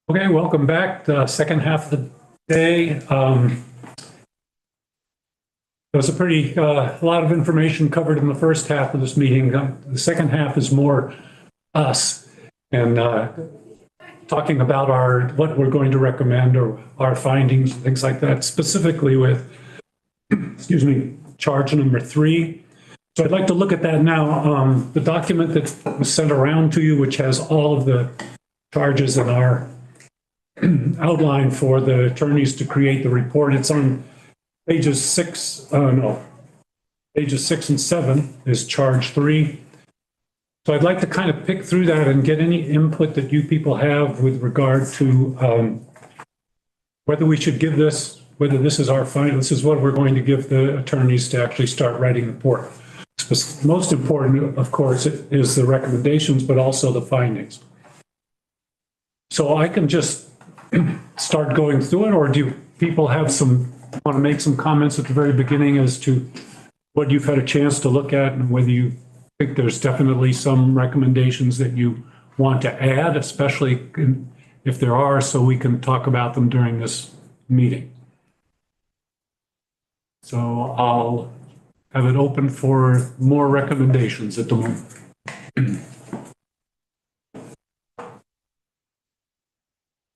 Okay, welcome back. The second half of the day. There was a pretty lot of information covered in the first half of this meeting. The second half is more us and talking about what we're going to recommend or our findings, things like that, specifically with, excuse me, charge number 3. So I'd like to look at that now. The document that was sent around to you, which has all of the charges in our outline for the attorneys to create the report. It's on pages 6 and 7 is charge 3. So I'd like to kind of pick through that and get any input that you people have with regard to whether we should give this, whether this is our final, this is what we're going to give the attorneys to actually start writing the report. Most important, of course, is the recommendations, but also the findings. So I can just start going through it, or do people want to make some comments at the very beginning as to what you've had a chance to look at and whether you think there's definitely some recommendations that you want to add, especially if there are, so we can talk about them during this meeting. So I'll have it open for more recommendations at the moment.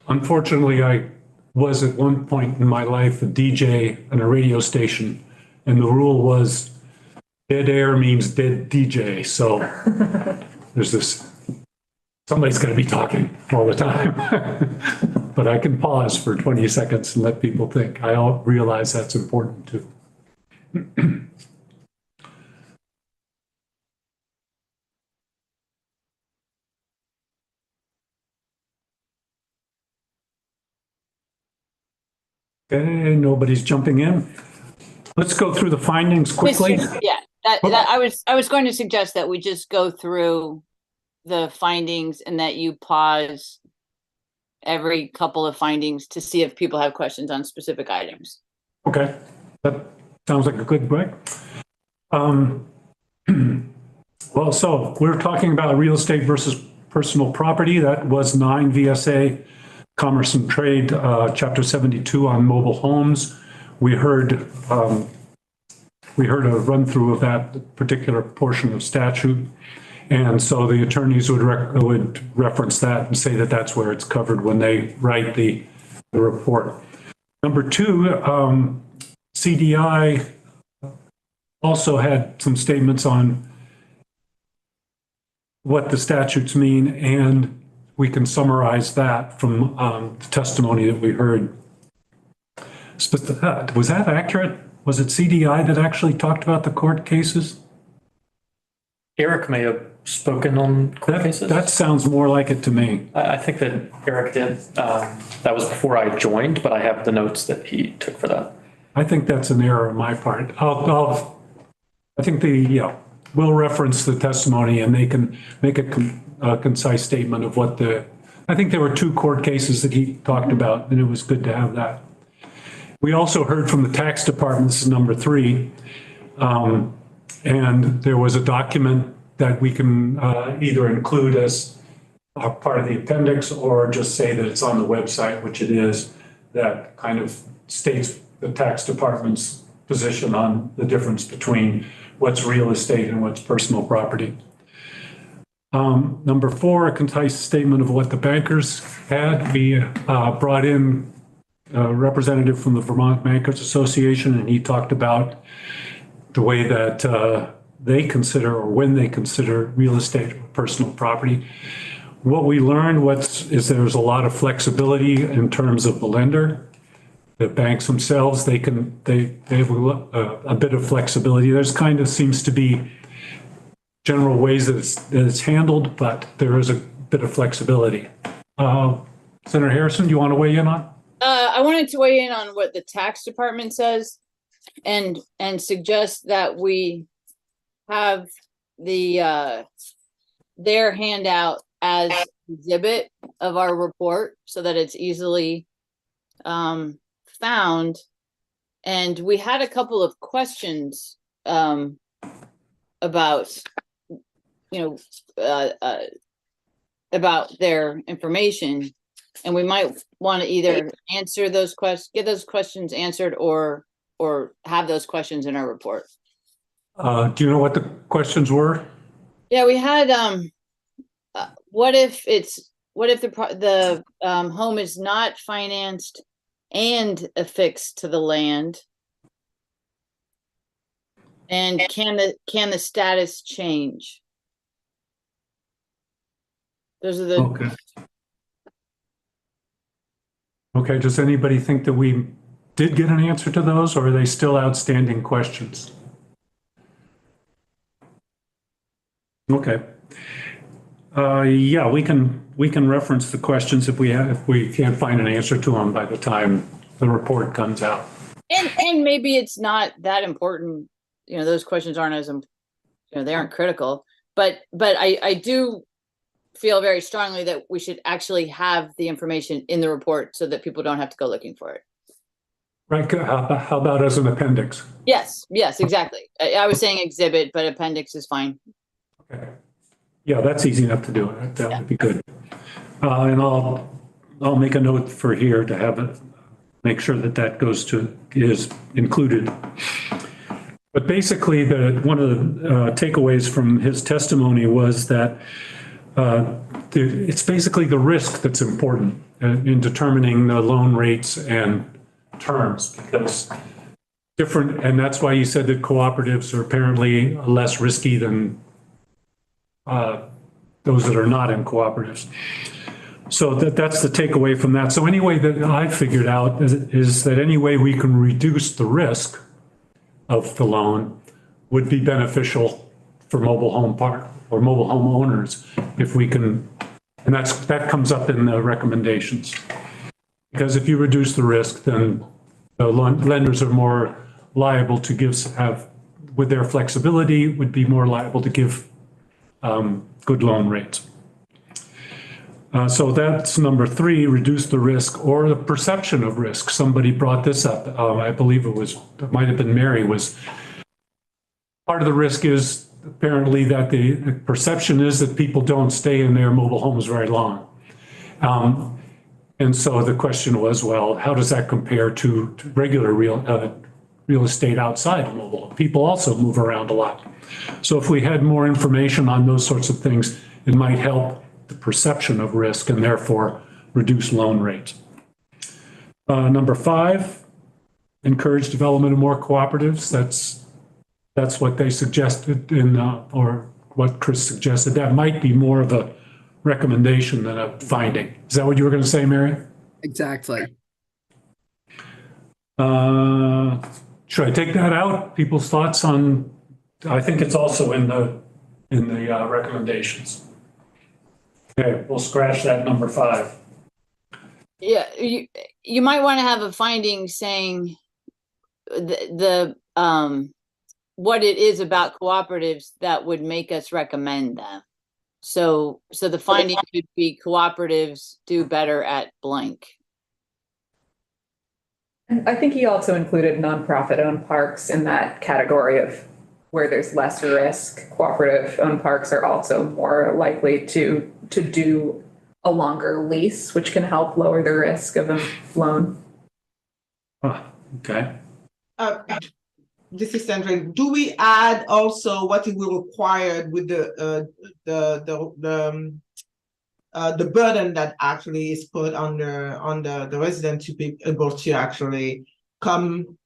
Unfortunately, I was at one point in my life a DJ on a radio station, and the rule was dead air means dead DJ. So there's this, somebody's going to be talking all the time. But I can pause for 20 seconds and let people think. I realize that's important too. Okay, nobody's jumping in. Let's go through the findings quickly. Yeah, I was going to suggest that we just go through the findings and that you pause every couple of findings to see if people have questions on specific items. Okay, that sounds like a good break. Well, so we're talking about real estate versus personal property. That was 9 VSA Commerce and Trade, Chapter 72 on mobile homes. We heard a run through of that particular portion of statute. And so the attorneys would reference that and say that that's where it's covered when they write the report. Number 2, CDI also had some statements on what the statutes mean, and we can summarize that from the testimony that we heard. Was that accurate? Was it CDI that actually talked about the court cases? Eric may have spoken on court cases. That sounds more like it to me. I think that Eric did. That was before I joined, but I have the notes that he took for that. I think that's an error on my part. I think we'll reference the testimony and they can make a concise statement of what I think there were 2 court cases that he talked about, and it was good to have that. We also heard from the tax department, this is number 3, and there was a document that we can either include as a part of the appendix or just say that it's on the website, which it is, that kind of states the tax department's position on the difference between what's real estate and what's personal property. Number 4, a concise statement of what the bankers had. We brought in a representative from the Vermont Bankers Association, and he talked about the way that they consider, or when they consider, real estate or personal property. What we learned is there's a lot of flexibility in terms of the lender. The banks themselves, they have a bit of flexibility. There's kind of seems to be general ways that it's handled, but there is a bit of flexibility. Senator Harrison, do you want to weigh in on? I wanted to weigh in on what the tax department says and suggest that we have their handout as exhibit of our report so that it's easily found. And we had a couple of questions about about their information. And we might want to either answer those questions, get those questions answered, or have those questions in our report. Do you know what the questions were? Yeah, we had, what if the home is not financed and affixed to the land? And can the status change? Those are the, Okay. Okay, does anybody think that we did get an answer to those, or are they still outstanding questions? Okay. Yeah, we can reference the questions if we can't find an answer to them by the time the report comes out. and maybe it's not that important, those questions aren't as, they aren't critical, but I do feel very strongly that we should actually have the information in the report so that people don't have to go looking for it. Right, how about as an appendix? Yes, exactly. I was saying exhibit, but appendix is fine. Okay. Yeah, that's easy enough to do. That would be good. And I'll make a note for here to have it, make sure that is included. But basically, one of the takeaways from his testimony was that it's basically the risk that's important in determining the loan rates and terms, because and that's why you said that cooperatives are apparently less risky than those that are not in cooperatives. So that's the takeaway from that. So any way that I figured out is that any way we can reduce the risk of the loan would be beneficial for mobile home park or mobile home owners if we can, and that comes up in the recommendations. Because if you reduce the risk, then the lenders are more liable to with their flexibility, would be more liable to give good loan rates. So that's number 3, reduce the risk or the perception of risk. Somebody brought this up. I believe it might have been Mary, was part of the risk is apparently that the perception is that people don't stay in their mobile homes very long. And so the question was, well, how does that compare to regular real estate outside of mobile? People also move around a lot. So if we had more information on those sorts of things, it might help the perception of risk and therefore reduce loan rates. Number 5, encourage development of more cooperatives. That's what they suggested or what Chris suggested. That might be more of a recommendation than a finding. Is that what you were going to say, Mary? Exactly. Should I take that out? People's thoughts on, I think it's also in the recommendations. Okay, we'll scratch that number 5. Yeah, you might want to have a finding saying the what it is about cooperatives that would make us recommend them. So the finding could be cooperatives do better at blank. And I think he also included nonprofit-owned parks in that category of where there's less risk. Cooperative-owned parks are also more likely to do a longer lease, which can help lower the risk of a loan. Okay. This is Sandra. Do we add also what it will require with the burden that actually is put on the resident to be able to actually come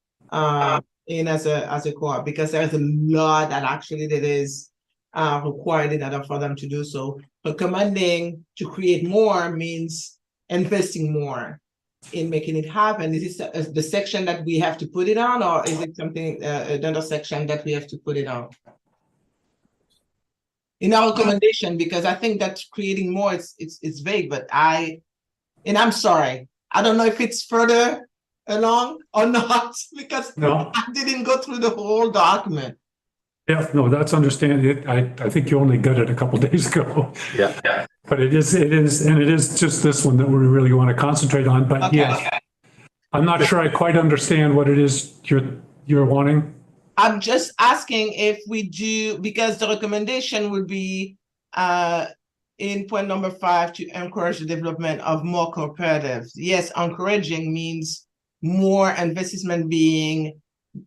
in as a co-op, because there's a lot that actually that is required in order for them to do so. Recommending to create more means investing more in making it happen. Is this the section that we have to put it on, or is it something another section that we have to put it on in our recommendation? Because I think that creating more it's vague, but I'm sorry, I don't know if it's further along or not, because No. I didn't go through the whole document. Yeah, no, that's understandable. I think you only got it a couple days ago. Yeah. But it is just this one that we really want to concentrate on. But Okay. yes, I'm not sure I quite understand what it is you're wanting. I'm just asking if we do, because the recommendation would be in point number 5 to encourage the development of more cooperatives. Yes, encouraging means more investment being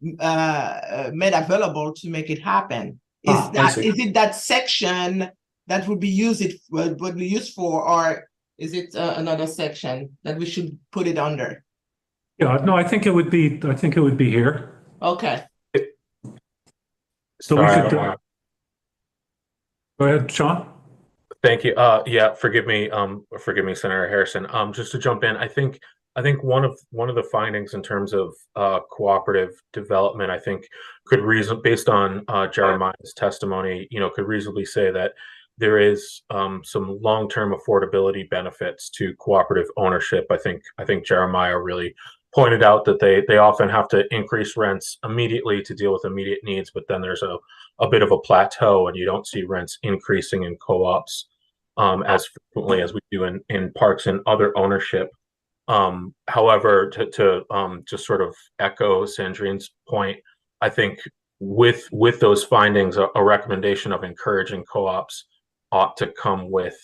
made available to make it happen. I see. Is it that section that would be used for, or is it another section that we should put it under? Yeah, no, I think it would be here. Okay. So we Sorry, could, go ahead, Sean. Thank you. Yeah, forgive me, Senator Harrison. Just to jump in, I think one of the findings in terms of cooperative development, I think based on Jeremiah's testimony, could reasonably say that there is some long-term affordability benefits to cooperative ownership. I think Jeremiah really pointed out that they often have to increase rents immediately to deal with immediate needs, but then there's a bit of a plateau, and you don't see rents increasing in co-ops as frequently as we do in parks and other ownership. However, to just sort of echo Sandrine's point, I think with those findings, a recommendation of encouraging co-ops ought to come with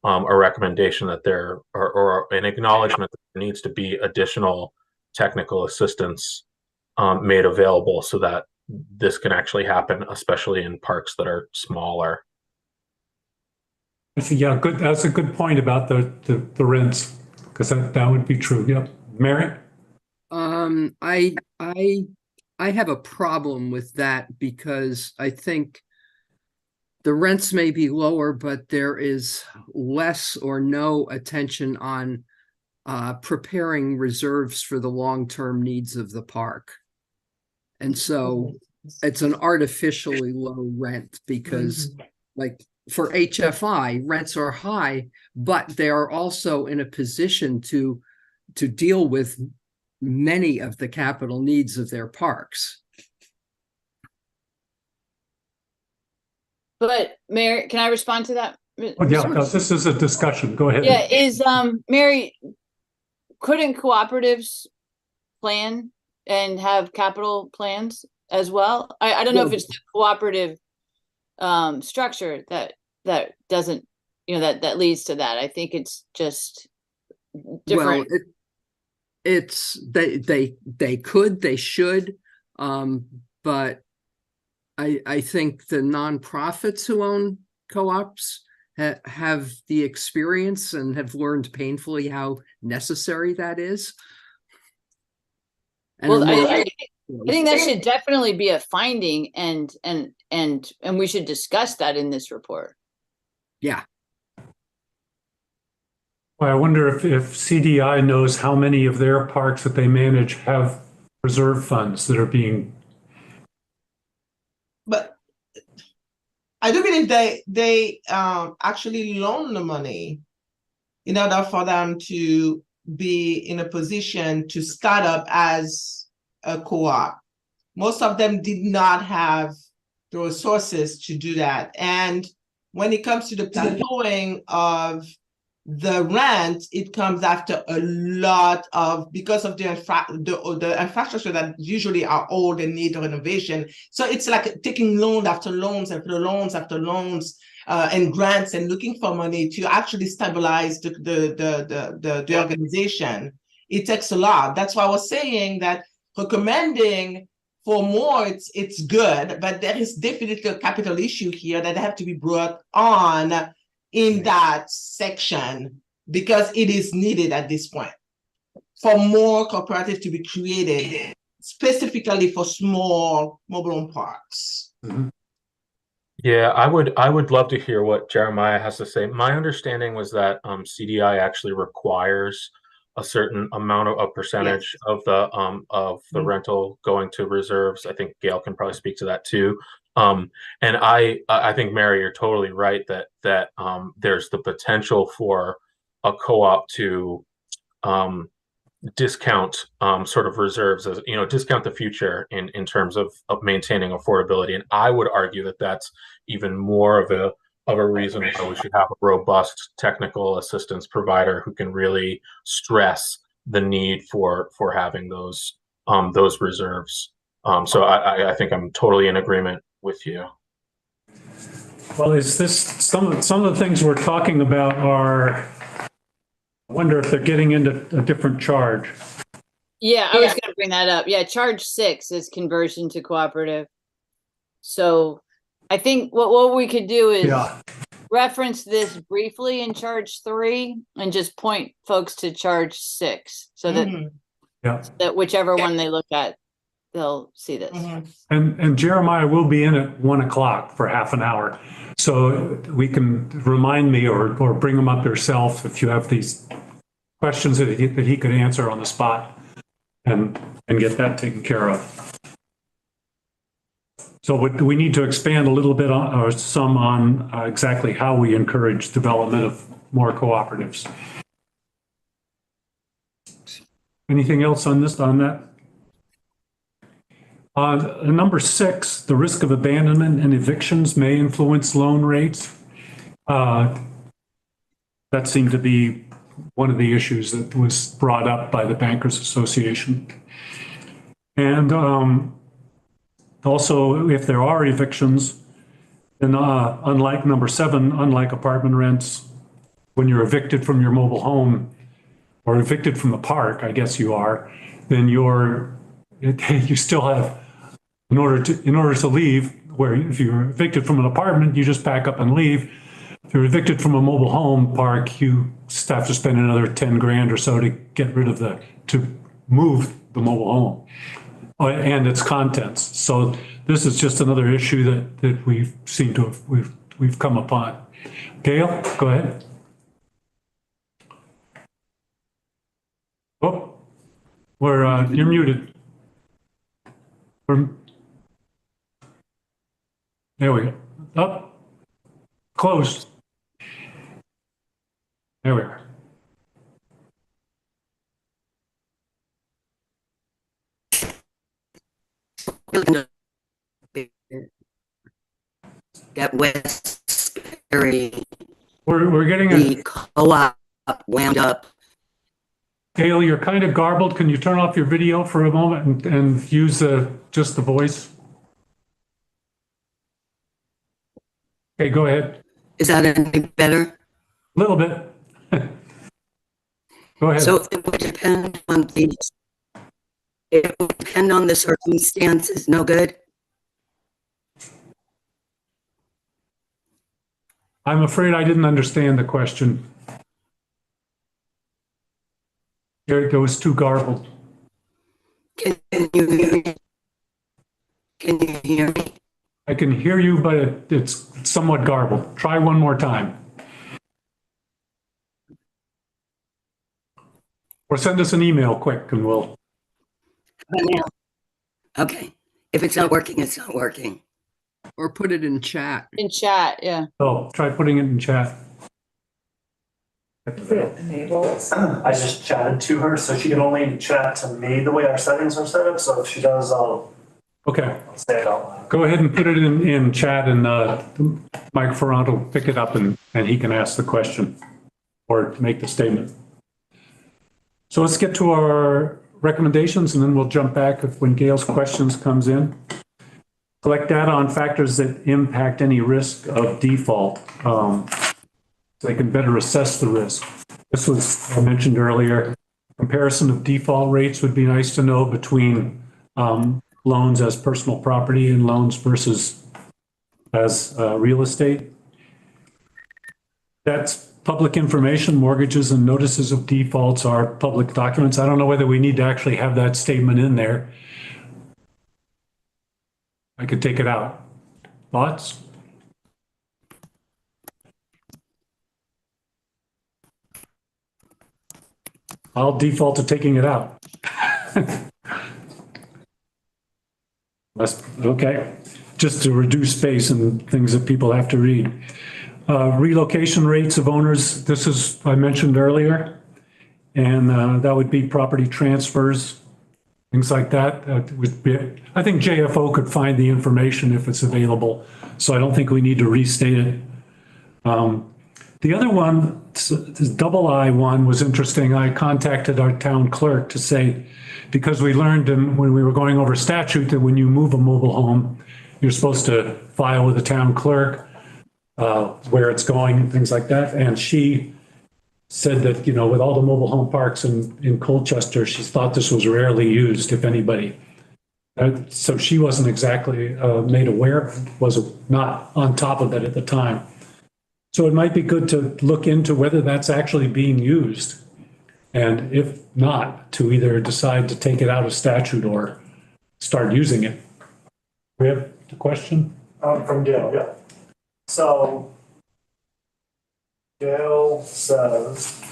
a recommendation that there or an acknowledgement that there needs to be additional technical assistance made available so that this can actually happen, especially in parks that are smaller. Yeah, good. That's a good point about the rents, because that would be true. Yeah, Mary. I have a problem with that because I think the rents may be lower, but there is less or no attention on preparing reserves for the long-term needs of the park. And so it's an artificially low rent because like for HFI, rents are high, but they are also in a position to deal with many of the capital needs of their parks. But Mary, can I respond to that? Oh, yeah, no, this is a discussion. Go ahead. Yeah, Mary, couldn't cooperatives plan and have capital plans as well? I don't know if it's the cooperative structure that doesn't, that leads to that. I think it's just different. Well, they could, they should, but I think the nonprofits who own co-ops have the experience and have learned painfully how necessary that is. And Well, I think that should definitely be a finding, and we should discuss that in this report. yeah. Well, I wonder if CDI knows how many of their parks that they manage have reserve funds that are being. But I do believe they actually loan the money in order for them to be in a position to start up as a co-op. Most of them did not have the resources to do that. And when it comes to the plateauing of the rent, it comes after a lot of, because of the infrastructure that usually are old and need renovation. So it's like taking loan after loans after loans after loans and grants and looking for money to actually stabilize the organization. It takes a lot. That's why I was saying that recommending for more, it's good, but there is definitely a capital issue here that have to be brought on in that section, because it is needed at this point for more cooperatives to be created specifically for small mobile home parks. Mhm. Yeah, I would love to hear what Jeremiah has to say. My understanding was that CDI actually requires a certain amount of a percentage of the rental going to reserves. I think Gail can probably speak to that too. And I think, Mary, you're totally right that there's the potential for a co-op to discount sort of reserves, as discount the future in terms of maintaining affordability. And I would argue that that's even more of a reason why we should have a robust technical assistance provider who can really stress the need for having those reserves. So I think I'm totally in agreement with you. Well, is this, some of the things we're talking about are, I wonder if they're getting into a different charge. Yeah, I was gonna bring that up. Yeah, charge 6 is conversion to cooperative. So I think what we could do is Yeah, reference this briefly in charge 3 and just point folks to charge 6 so that Mhm, yeah. that whichever one they look at, they'll see this. mhm. And Jeremiah will be in at 1 o'clock for half an hour. So we can remind me or bring him up yourself if you have these questions that he could answer on the spot and get that taken care of. So we need to expand a little bit on, or some on exactly how we encourage development of more cooperatives. Anything else on this, on that? Number 6, the risk of abandonment and evictions may influence loan rates. That seemed to be one of the issues that was brought up by the Bankers Association. And also, if there are evictions, then unlike number 7, unlike apartment rents, when you're evicted from your mobile home or evicted from the park, I guess you are, then you still have, in order to leave, where if you're evicted from an apartment, you just pack up and leave. If you're evicted from a mobile home park, you have to spend another 10 grand or so to get rid of to move the mobile home and its contents. So this is just another issue that we seem to have, we've come upon. Gail, go ahead. Oh, you're muted. There we go. Up. Closed. There we are. That Westbury, We're getting the co-op wound up. Gail, you're kind of garbled. Can you turn off your video for a moment and use just the voice? Okay, go ahead. Is that any better? A little bit. Go ahead. So it would depend on the circumstances, no good? I'm afraid I didn't understand the question. It was too garbled. Can you hear me? Can you hear me? I can hear you, but it's somewhat garbled. Try one more time. Or send us an email quick and we'll. Okay. If it's not working, it's not working. Or put it in chat. In chat, yeah. Oh, try putting it in chat. Is it enabled? I just chatted to her, so she can only chat to me the way our settings are set up. So if she does, I'll Okay, say it out loud. go ahead and put it in chat and Mike Ferrant will pick it up and he can ask the question or make the statement. So let's get to our recommendations and then we'll jump back when Gail's questions comes in. Collect data on factors that impact any risk of default, so they can better assess the risk. This was mentioned earlier. Comparison of default rates would be nice to know between loans as personal property and loans versus as real estate. That's public information. Mortgages and notices of defaults are public documents. I don't know whether we need to actually have that statement in there. I could take it out. Thoughts? I'll default to taking it out. Okay, just to reduce space and things that people have to read. Relocation rates of owners, this is, I mentioned earlier, and that would be property transfers, things like that. Would be, I think JFO could find the information if it's available, so I don't think we need to restate it. The other one, this double I one was interesting. I contacted our town clerk to say, because we learned when we were going over statute that when you move a mobile home you're supposed to file with the town clerk, where it's going, things like that. And she said that, you know, with all the mobile home parks in Colchester, she thought this was rarely used, if anybody. So she wasn't exactly made aware, was not on top of it at the time. So it might be good to look into whether that's actually being used. And if not, to either decide to take it out of statute or start using it. We have the question? From Gail, yeah. So Gail says,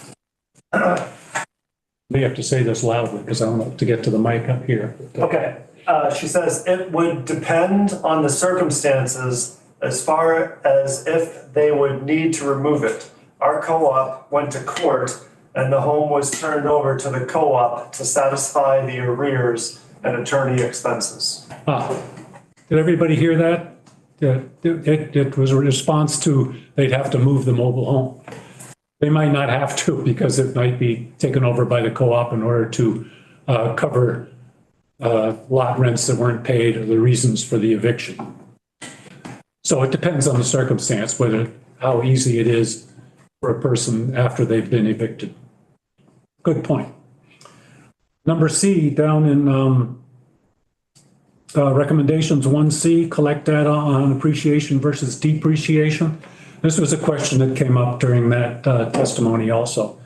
They have to say this loudly because I don't know to get to the mic up here. okay, she says it would depend on the circumstances as far as if they would need to remove it. Our co-op went to court and the home was turned over to the co-op to satisfy the arrears and attorney expenses. Did everybody hear that? It was a response to they'd have to move the mobile home. They might not have to because it might be taken over by the co-op in order to cover lot rents that weren't paid or the reasons for the eviction. So it depends on the circumstance, how easy it is for a person after they've been evicted. Good point. Number C, down in recommendations 1C, collect data on appreciation versus depreciation. This was a question that came up during that testimony also.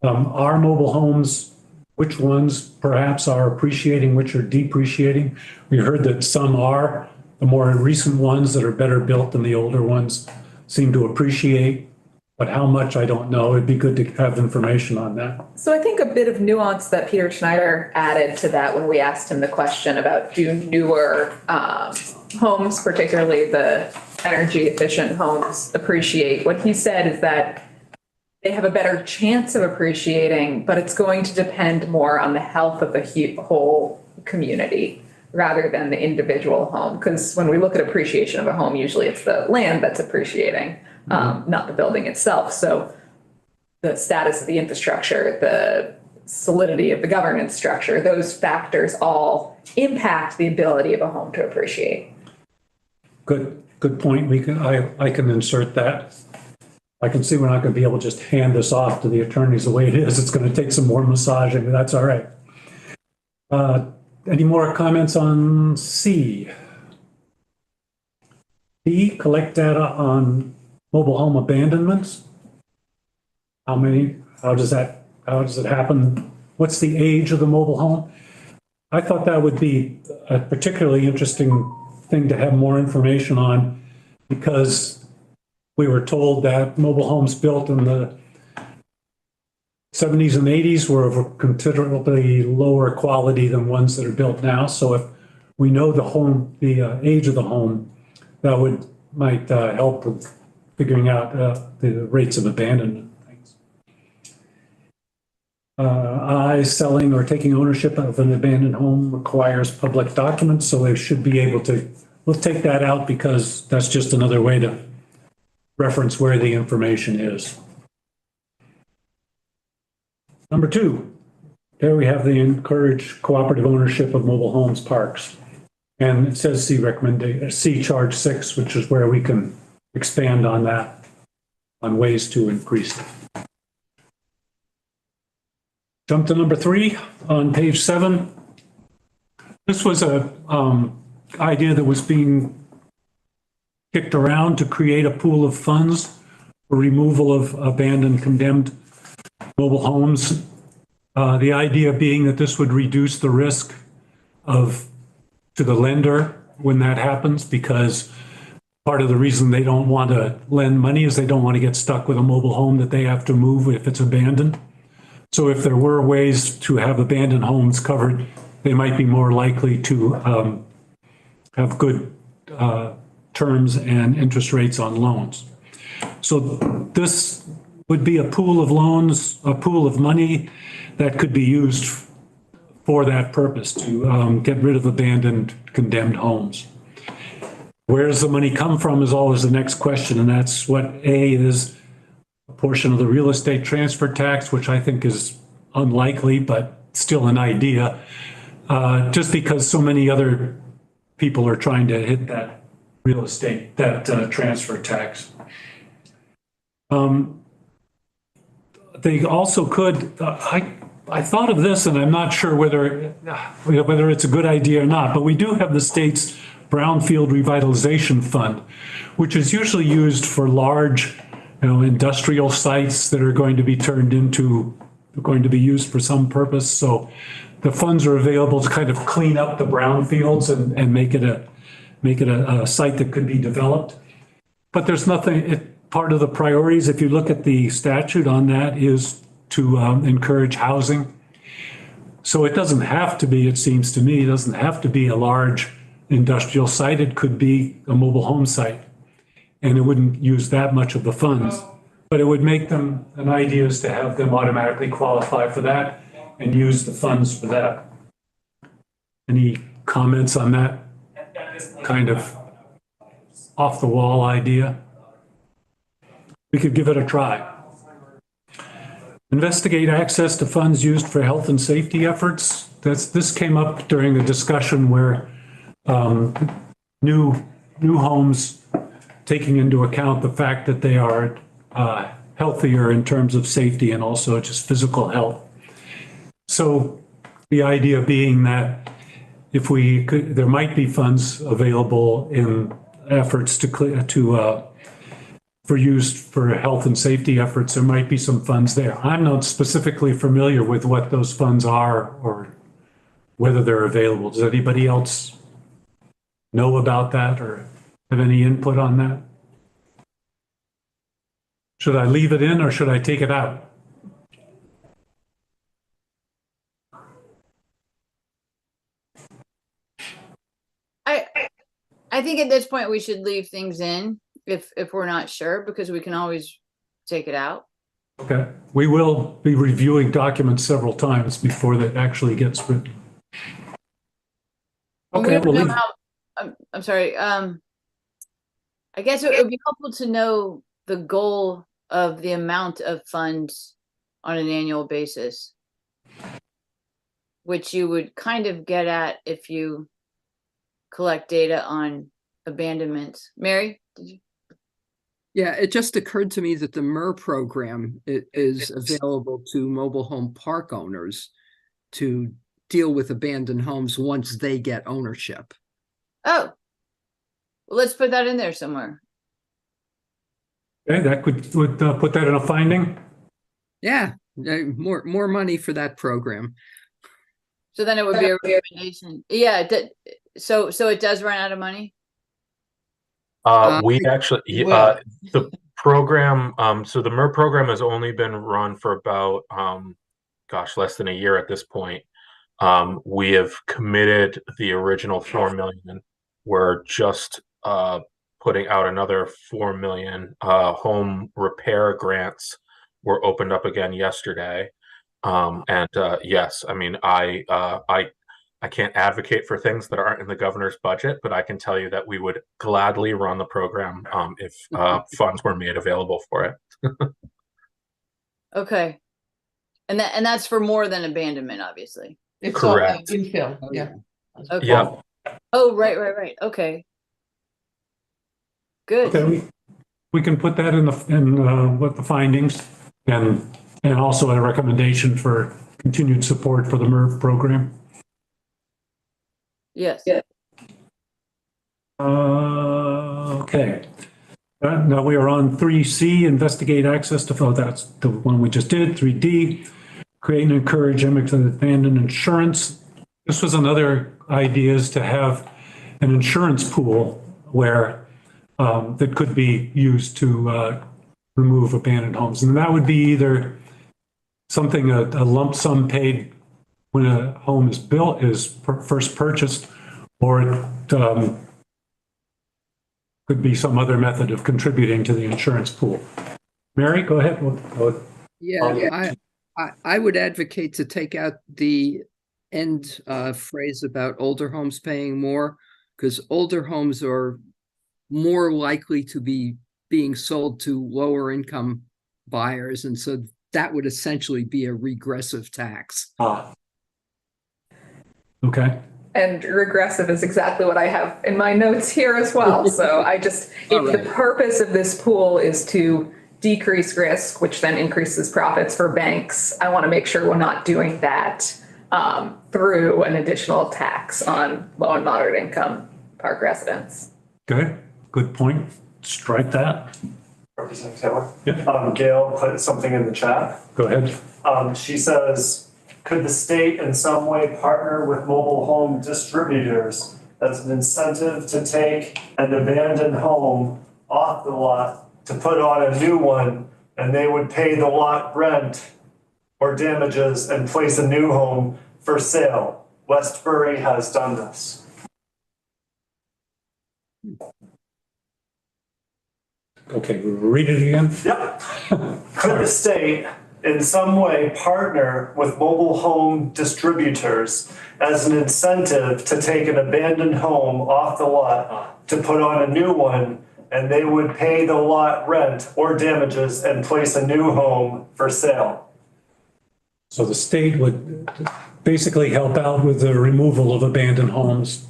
Are mobile homes, which ones perhaps are appreciating, which are depreciating? We heard that some are. The more recent ones that are better built than the older ones seem to appreciate, but how much, I don't know. It'd be good to have information on that. So I think a bit of nuance that Peter Schneider added to that when we asked him the question about do newer homes, particularly the energy efficient homes, appreciate. What he said is that they have a better chance of appreciating, but it's going to depend more on the health of the whole community rather than the individual home. Because when we look at appreciation of a home, usually it's the land that's appreciating, not the building itself. So the status of the infrastructure, the solidity of the governance structure, those factors all impact the ability of a home to appreciate. Good point. I can insert that. I can see we're not going to be able to just hand this off to the attorneys the way it is. It's going to take some more massaging, but that's all right. Any more comments on C? D, collect data on mobile home abandonments. How many? How does it happen? What's the age of the mobile home? I thought that would be a particularly interesting thing to have more information on, because we were told that mobile homes built in the 70s and 80s were of considerably lower quality than ones that are built now. So if we know the age of the home, that might help with figuring out the rates of abandonment. Selling or taking ownership of an abandoned home requires public documents, so they should be able to. We'll take that out because that's just another way to reference where the information is. Number 2, there we have the encourage cooperative ownership of mobile homes parks. And it says C charge 6, which is where we can expand on that, on ways to increase it. Jump to number 3 on page 7. This was a idea that was being kicked around to create a pool of funds for removal of abandoned, condemned mobile homes. The idea being that this would reduce the risk to the lender when that happens, because part of the reason they don't want to lend money is they don't want to get stuck with a mobile home that they have to move if it's abandoned. So if there were ways to have abandoned homes covered, they might be more likely to have good terms and interest rates on loans. So this would be a pool of loans, a pool of money that could be used for that purpose, to get rid of abandoned, condemned homes. Where does the money come from is always the next question, and that's what A is. A portion of the real estate transfer tax, which I think is unlikely, but still an idea. Just because so many other people are trying to hit that real estate, that transfer tax. They also could, I thought of this and I'm not sure whether it's a good idea or not, but we do have the state's Brownfield Revitalization Fund, which is usually used for large, industrial sites that are going to be going to be used for some purpose. So the funds are available to kind of clean up the brownfields and make it a site that could be developed. But there's nothing, part of the priorities, if you look at the statute on that, is to encourage housing. So it doesn't have to be, it seems to me, it doesn't have to be a large industrial site. It could be a mobile home site. And it wouldn't use that much of the funds. But it would make them, an idea is to have them automatically qualify for that and use the funds for that. Any comments on that kind of off the wall idea? We could give it a try. Investigate access to funds used for health and safety efforts. This came up during the discussion where new homes, taking into account the fact that they are healthier in terms of safety and also just physical health. So the idea being that if we could, there might be funds available in efforts for use for health and safety efforts. There might be some funds there. I'm not specifically familiar with what those funds are or whether they're available. Does anybody else know about that or have any input on that? Should I leave it in or should I take it out? I think at this point we should leave things in if we're not sure, because we can always take it out. Okay, we will be reviewing documents several times before that actually gets written. Okay, we'll leave. I'm sorry. I guess it would be helpful to know the goal of the amount of funds on an annual basis, which you would kind of get at if you collect data on abandonments. Mary, did you? Yeah, it just occurred to me that the MER program is available to mobile home park owners to deal with abandoned homes once they get ownership. Oh, well, let's put that in there somewhere. Okay, that would put that in a finding. Yeah, more money for that program. So then it would be a recommendation. Yeah. So it does run out of money? We actually, the program, so the MER program has only been run for about, less than a year at this point. We have committed the original 4 million. We're just putting out another 4 million. Home repair grants were opened up again yesterday. Yes, I mean, I can't advocate for things that aren't in the governor's budget, but I can tell you that we would gladly run the program if funds were made available for it. Okay. And that's for more than abandonment, obviously. It's correct. Infill, yeah. Okay. Yeah. Oh, right. Okay. Good. Okay, we can put that in what the findings and also a recommendation for continued support for the MERV program. Yes. Okay. Now we are on 3C, investigate access to, that's the one we just did. 3D, create and encourage abandoned insurance. This was another idea, is to have an insurance pool where that could be used to remove abandoned homes. And that would be either something, a lump sum paid when a home is built, is first purchased, or it could be some other method of contributing to the insurance pool. Mary, go ahead. Yeah, I would advocate to take out the end phrase about older homes paying more, because older homes are more likely to be being sold to lower income buyers. And so that would essentially be a regressive tax. Okay. and regressive is exactly what I have in my notes here as well. So I just, if the purpose of this pool is to decrease risk, which then increases profits for banks, I want to make sure we're not doing that through an additional tax on low and moderate income park residents. Okay, good point. Strike that. Representative Taylor? Yeah. Gail put something in the chat. Go ahead. She says, could the state in some way partner with mobile home distributors as an incentive to take an abandoned home off the lot to put on a new one, and they would pay the lot rent or damages and place a new home for sale? Westbury has done this. Okay, read it again. Yep. Could the state in some way partner with mobile home distributors as an incentive to take an abandoned home off the lot to put on a new one, and they would pay the lot rent or damages and place a new home for sale? So the state would basically help out with the removal of abandoned homes.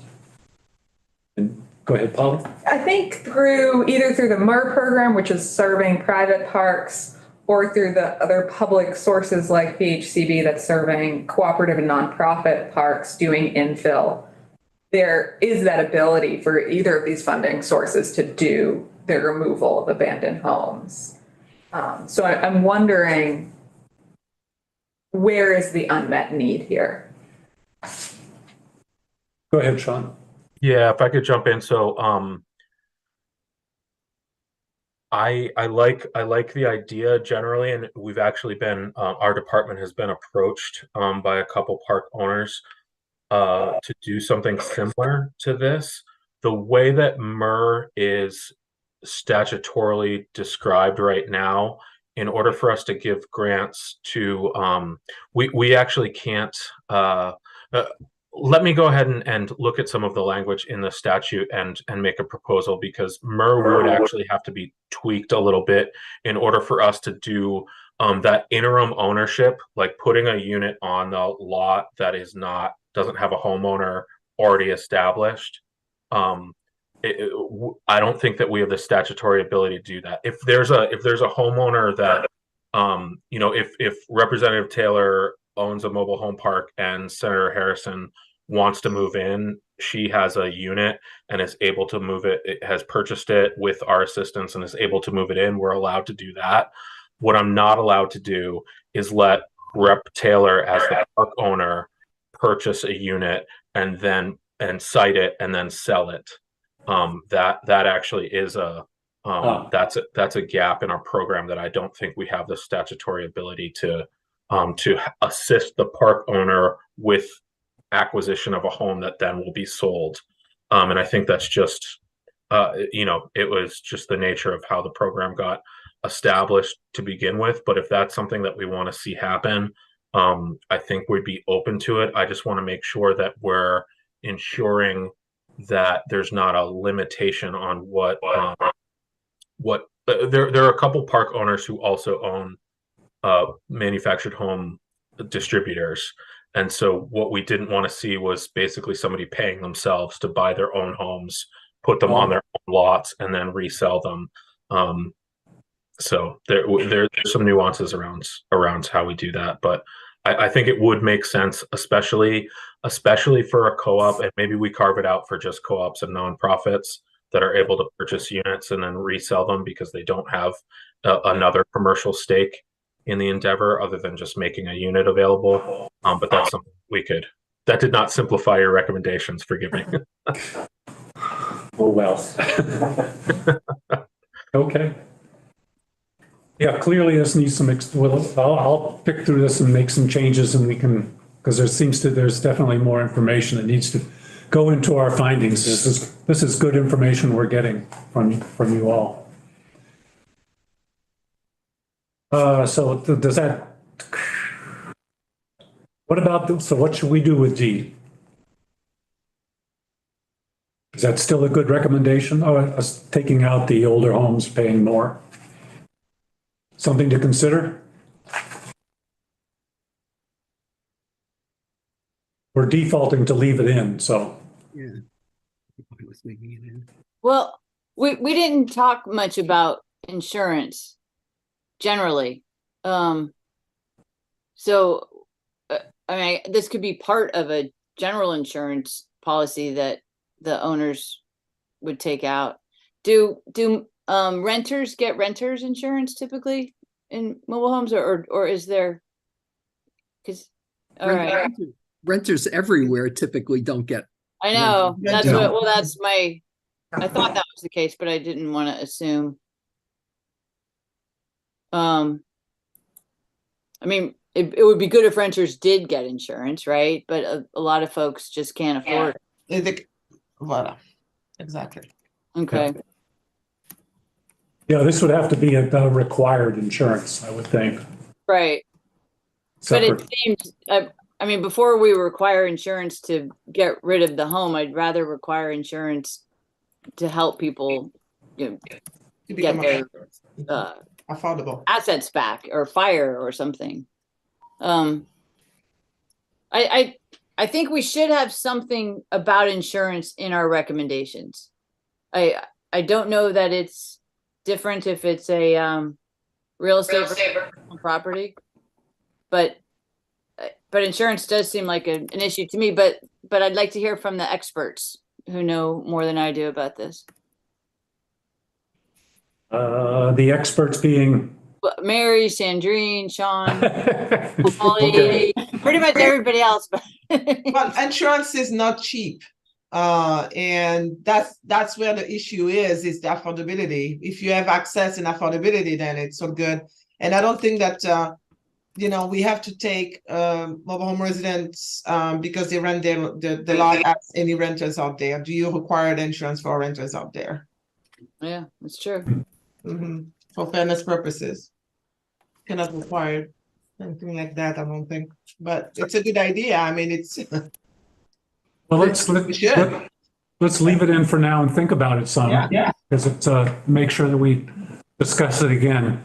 And go ahead, Paul. I think either through the MER program, which is serving private parks, or through the other public sources like PHCB that's serving cooperative and nonprofit parks doing infill, there is that ability for either of these funding sources to do the removal of abandoned homes. So I'm wondering, where is the unmet need here? Go ahead, Sean. Yeah, if I could jump in. So I like the idea generally, and we've actually been our department has been approached by a couple park owners to do something similar to this. The way that MER is statutorily described right now, in order for us to give grants to we actually can't let me go ahead and look at some of the language in the statute and make a proposal, because MER would actually have to be tweaked a little bit in order for us to do that interim ownership, like putting a unit on the lot that doesn't have a homeowner already established. I don't think that we have the statutory ability to do that. If there's a homeowner that if Representative Taylor owns a mobile home park and Senator Harrison wants to move in, she has a unit and is able to move it. It has purchased it with our assistance and is able to move it in. We're allowed to do that. What I'm not allowed to do is let Rep Taylor, as the park owner, purchase a unit and site it and then sell it. That actually is that's a gap in our program that I don't think we have the statutory ability to assist the park owner with acquisition of a home that then will be sold. And I think that's just, it was just the nature of how the program got established to begin with. But if that's something that we want to see happen, I think we'd be open to it. I just want to make sure that we're ensuring that there's not a limitation on what there are a couple park owners who also own manufactured home distributors. And so what we didn't want to see was basically somebody paying themselves to buy their own homes, put them on their own lots, and then resell them. So there's some nuances around how we do that. But I think it would make sense, especially for a co-op, and maybe we carve it out for just co-ops and nonprofits that are able to purchase units and then resell them because they don't have another commercial stake in the endeavor other than just making a unit available. But that's something we could. That did not simplify your recommendations. Forgive me. Oh, well. Okay. Yeah, clearly this needs some, I'll pick through this and make some changes, and we can, because there's definitely more information that needs to go into our findings. This is good information we're getting from you all. So does that, what should we do with D? Is that still a good recommendation, or us taking out the older homes paying more? Something to consider? we're defaulting to leave it in, so. Yeah. Fine with leaving it in. Well, we didn't talk much about insurance generally. So, I mean, this could be part of a general insurance policy that the owners would take out. Do renters get renters insurance typically in mobile homes, or is there? Because, all right, Renters everywhere typically don't get. I know, that's Yeah. what, well, that's my, I thought that was the case, but I didn't want to assume. I mean, it would be good if renters did get insurance, right? But a lot of folks just can't afford it. Voilà. Exactly. Okay, Yeah, this would have to be a required insurance, I would think. right. But it Separate. seems, I mean, before we require insurance to get rid of the home, I'd rather require insurance to help people, you know, To get become their affordable. assets back or fire or something. I think we should have something about insurance in our recommendations. I don't know that it's different if it's a real estate property, but insurance does seem like an issue to me. But I'd like to hear from the experts who know more than I do about this. The experts being. Mary, Sandrine, Sean, Okay. Molly, pretty much everybody else. But Well, insurance is not cheap. And that's where the issue is the affordability. If you have access and affordability, then it's so good. And I don't think that, we have to take mobile home residents because they rent the lot as any renters out there. Do you require insurance for renters out there? yeah, that's true. For fairness purposes. Cannot require anything like that, I don't think. But it's a good idea. I mean, it's. Well, let's leave it in for now and think about it some. Yeah. Because it's, make sure that we discuss it again.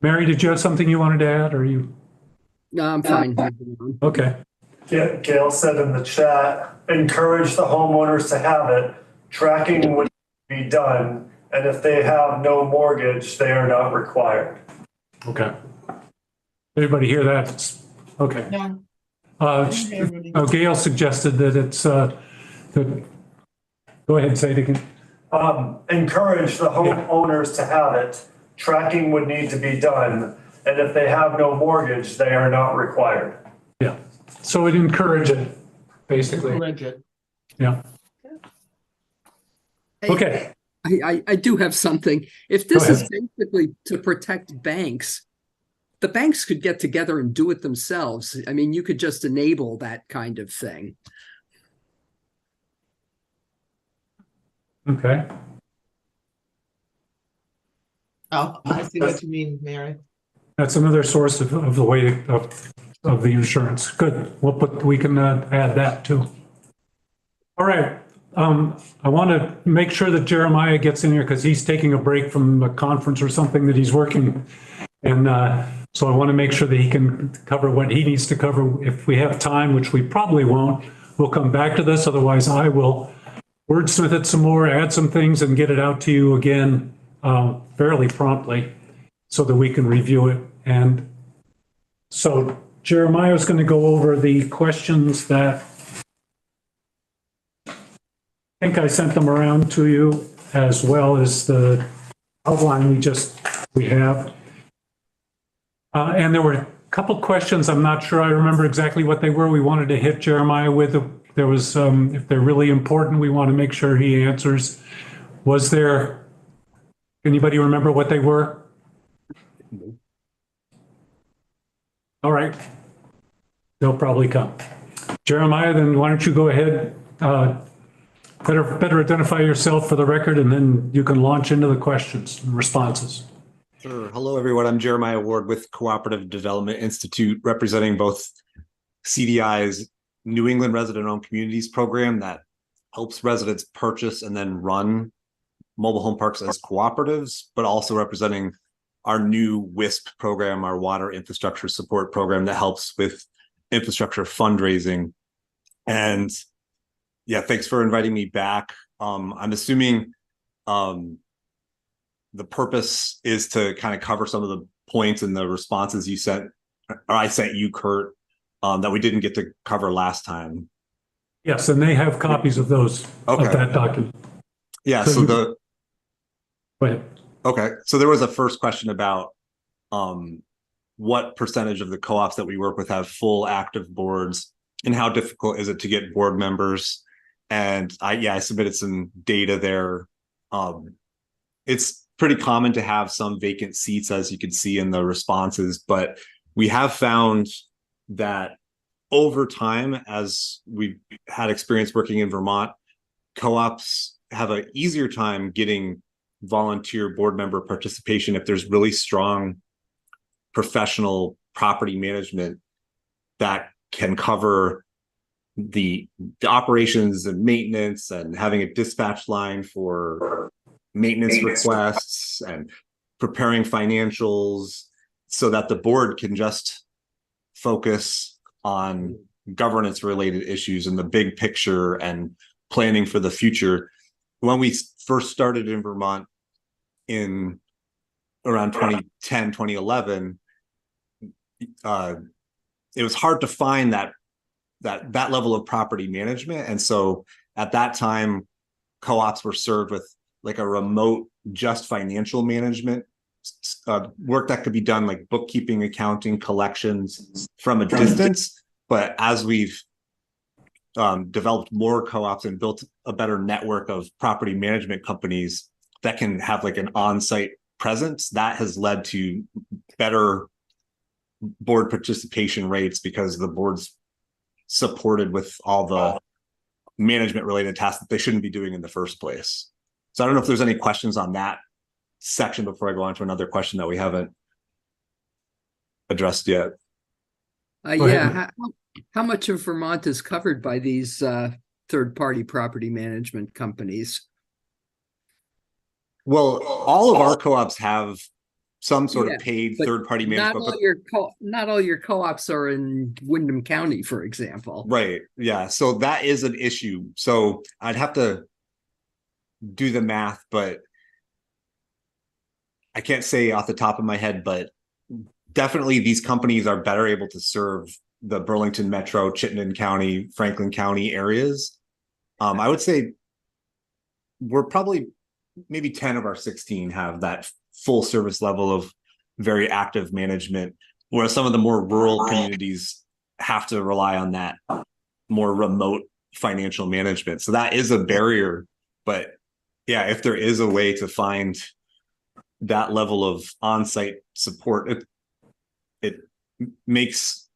Mary, did you have something you wanted to add, or you? No, I'm fine. Okay. Gail said in the chat, encourage the homeowners to have it. Tracking would be done, and if they have no mortgage, they are not required. Okay. Everybody hear that? Okay. Yeah. Gail suggested that it's, go ahead and say it again. Encourage the homeowners to have it. Tracking would need to be done, and if they have no mortgage, they are not required. Yeah. So it encourage it, basically. Encourage it. Yeah. Okay. I do have something. If this is basically to protect banks, the banks could get together and do it themselves. I mean, you could just enable that kind of thing. Okay. Oh, I see what you mean, Mary. That's another source of the way of the insurance. Good. We can add that too. All right. I want to make sure that Jeremiah gets in here because he's taking a break from a conference or something that he's working. And so I want to make sure that he can cover what he needs to cover. If we have time, which we probably won't, we'll come back to this. Otherwise, I will wordsmith it some more, add some things and get it out to you again fairly promptly so that we can review it. And so Jeremiah is going to go over the questions that I think I sent them around to you, as well as the outline we have. And there were a couple questions. I'm not sure I remember exactly what they were. We wanted to hit Jeremiah with. There was, if they're really important, we want to make sure he answers. Was there, anybody remember what they were? All right. They'll probably come. Jeremiah, then why don't you go ahead? Better identify yourself for the record, and then you can launch into the questions and responses. Sure. Hello, everyone. I'm Jeremiah Ward with Cooperative Development Institute, representing both CDI's New England Resident-Owned Communities program that helps residents purchase and then run mobile home parks as cooperatives, but also representing our new WISP program, our Water Infrastructure Support Program, that helps with infrastructure fundraising And yeah, thanks for inviting me back. I'm assuming the purpose is to kind of cover some of the points and the responses you sent, or I sent you, Kurt, that we didn't get to cover last time. Yes, and they have copies of those, of Okay. that document. Yeah, So so you- the, Go ahead. okay, so there was a first question about what percentage of the co-ops that we work with have full active boards, and how difficult is it to get board members? And I submitted some data there. It's pretty common to have some vacant seats, as you can see in the responses, but we have found that over time, as we've had experience working in Vermont, co-ops have an easier time getting volunteer board member participation if there's really strong professional property management that can cover the operations and maintenance, and having a dispatch line for maintenance requests and preparing financials, so that the board can just focus on governance related issues and the big picture and planning for the future. When we first started in Vermont in around 2010, 2011, it was hard to find that level of property management. And so at that time, co-ops were served with like a remote, just financial management work that could be done, like bookkeeping, accounting, collections from a distance. But as we've developed more co-ops and built a better network of property management companies that can have like an on-site presence, that has led to better board participation rates, because the board's supported with all the management related tasks that they shouldn't be doing in the first place. So I don't know if there's any questions on that section before I go on to another question that we haven't addressed yet. Go Yeah, ahead. how much of Vermont is covered by these third-party property management companies? Well, all of our co-ops have some sort Yeah, of paid but third-party Not management, not all your co-ops are in Windham County, for example. right? Yeah, so that is an issue. So I'd have to do the math, but I can't say off the top of my head, but definitely these companies are better able to serve the Burlington Metro, Chittenden County, Franklin County areas. I would say we're probably maybe 10 of our 16 have that full service level of very active management, whereas some of the more rural communities have to rely on that more remote financial management. So that is a barrier. But yeah, if there is a way to find that level of on-site support, it makes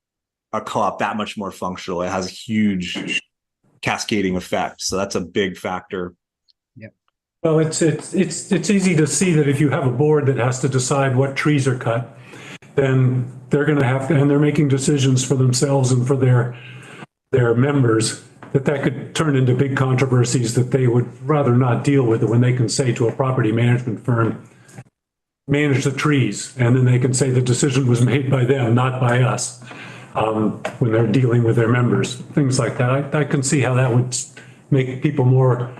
a co-op that much more functional. It has a huge cascading effect. So that's a big factor. Well, it's easy to see that if you have a board that has to decide what trees are cut, then they're going to have to, and they're making decisions for themselves and for their members, that could turn into big controversies that they would rather not deal with, when they can say to a property management firm, manage the trees, and then they can say the decision was made by them, not by us, when they're dealing with their members, things like that. I can see how that would make people more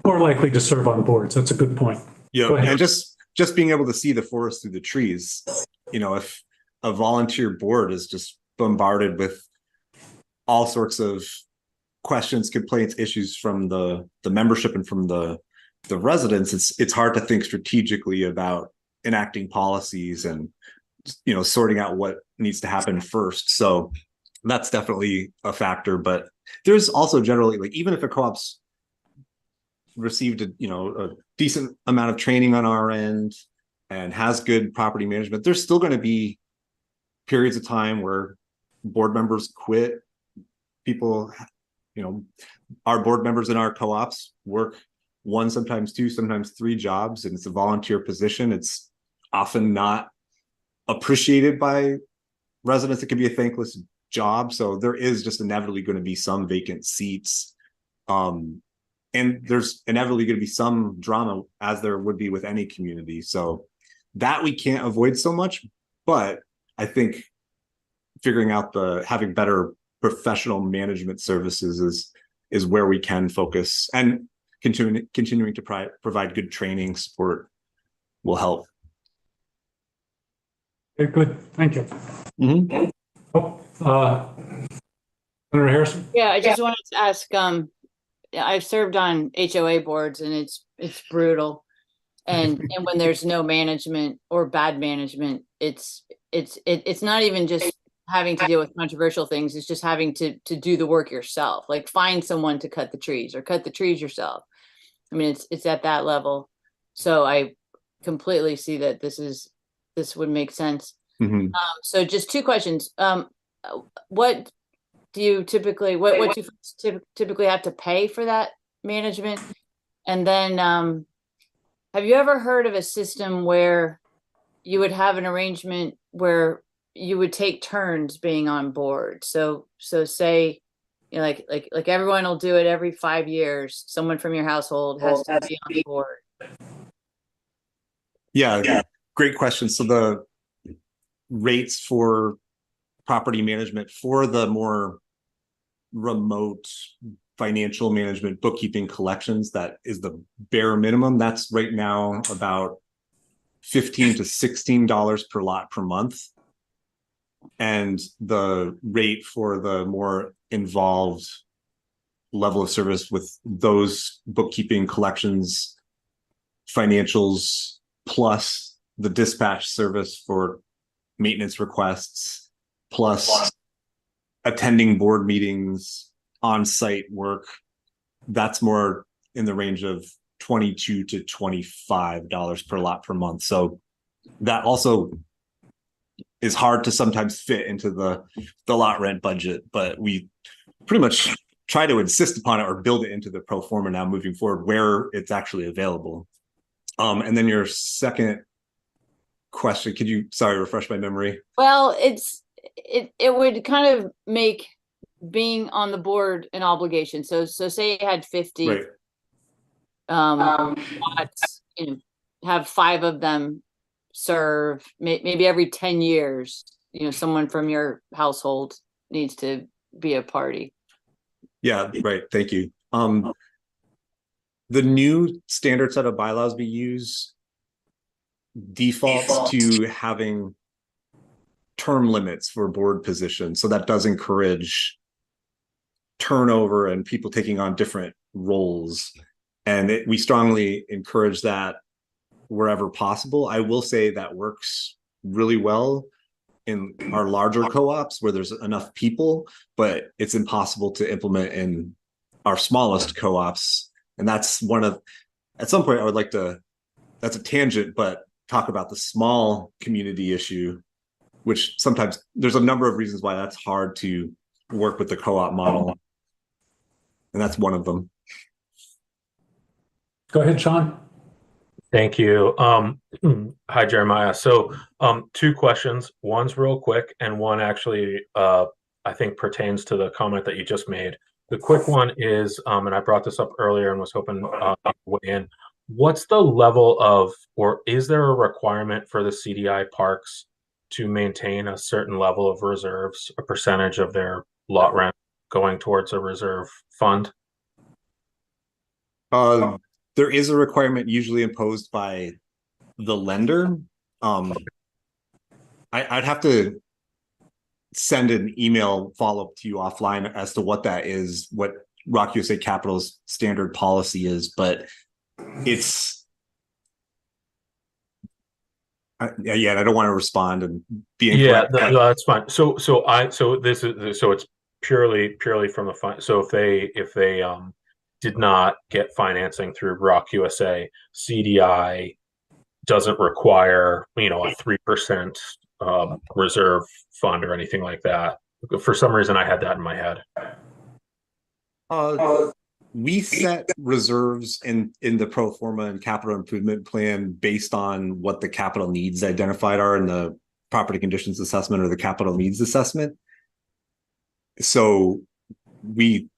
likely to serve on boards. That's a good point. Yeah, Go ahead. and just being able to see the forest through the trees. You know, if a volunteer board is just bombarded with all sorts of questions, complaints, issues from the membership and from the residents, it's hard to think strategically about enacting policies and, you know, sorting out what needs to happen first. So that's definitely a factor. But there's also generally, like, even if a co-op's received a decent amount of training on our end and has good property management, there's still going to be periods of time where board members quit. People, you know, our board members in our co-ops work 1, sometimes 2, sometimes 3 jobs, and it's a volunteer position. It's often not appreciated by residents. It can be a thankless job. So there is just inevitably going to be some vacant seats. And there's inevitably going to be some drama, as there would be with any community. So that we can't avoid so much. But I think figuring out having better professional management services is where we can focus, and continuing to provide good training support will help. Okay, good, thank you. Oh, Senator Harrison? Yeah, I just wanted to ask, I've served on HOA boards and it's brutal. And when there's no management or bad management, it's not even just having to deal with controversial things. It's just having to do the work yourself, like find someone to cut the trees or cut the trees yourself. I mean, it's at that level. So I completely see that this would make sense. So just two questions. What do you typically, what do you typically have to pay for that management? And then, have you ever heard of a system where you would have an arrangement where you would take turns being on board? So say, you know, like everyone will do it every 5 years. Someone from your household has to be on board. Yeah, great question. So the rates for property management for the more remote financial management, bookkeeping, collections, that is the bare minimum. That's right now about $15 to $16 per lot per month. And the rate for the more involved level of service with those bookkeeping, collections, financials, plus the dispatch service for maintenance requests, plus attending board meetings, on-site work, that's more in the range of $22 to $25 per lot per month. So that also is hard to sometimes fit into the lot rent budget, but we pretty much try to insist upon it or build it into the pro forma now moving forward where it's actually available. And then your second question, could you, refresh my memory? Well, it would kind of make being on the board an obligation. So say you had 50 Right. lots, you know, have 5 of them serve, maybe every 10 years, you know, someone from your household needs to be a party. Yeah, right. Thank you. The new standard set of bylaws we use defaults to having term limits for board positions. So that does encourage turnover and people taking on different roles. And we strongly encourage that wherever possible. I will say that works really well in our larger co-ops where there's enough people, but it's impossible to implement in our smallest co-ops. And that's at some point I would like to, that's a tangent, but talk about the small community issue, which sometimes there's a number of reasons why that's hard to work with the co-op model. And that's one of them. Go ahead, Sean. Thank you. Hi, Jeremiah. So 2 questions. One's real quick and one actually, I think pertains to the comment that you just made. The quick one is, and I brought this up earlier and was hoping to weigh in. What's the level of, or is there a requirement for the CDI parks to maintain a certain level of reserves, a percentage of their lot rent going towards a reserve fund? There is a requirement usually imposed by the lender. I'd have to send an email follow-up to you offline as to what that is, what Rock USA Capital's standard policy is, but it's yeah, I don't want to respond and be incorrect. Yeah, no, that's fine. So it's purely from the fund. So if they did not get financing through Rock USA, CDI doesn't require, you know, a 3% reserve fund or anything like that. For some reason, I had that in my head. We set reserves in the pro forma and capital improvement plan based on what the capital needs identified are in the property conditions assessment or the capital needs assessment. So we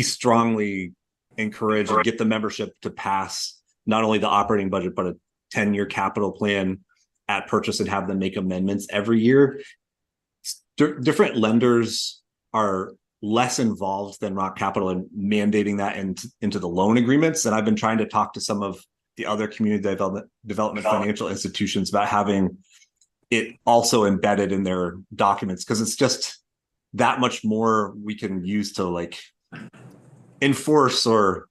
strongly encourage and get the membership to pass not only the operating budget, but a 10-year capital plan at purchase and have them make amendments every year. Different lenders are less involved than Rock Capital in mandating that into the loan agreements. And I've been trying to talk to some of the other community development financial institutions about having it also embedded in their documents, because it's just that much more we can use to like enforce or